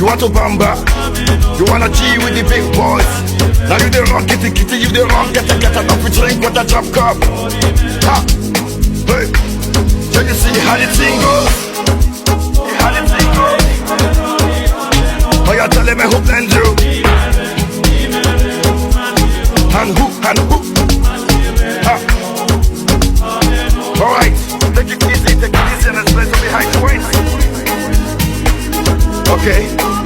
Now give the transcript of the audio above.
You want to bamba? You wanna G with the big boys? Now you the wrong kitty kitty, you the wrong get enough to drink with a drop cup. Ha! Hey! So you see how the thing goes? How the thing goes? Oh, you telling me who blend you? And who? Ha! Alright, take it easy and let's play some behind the waist. Okay.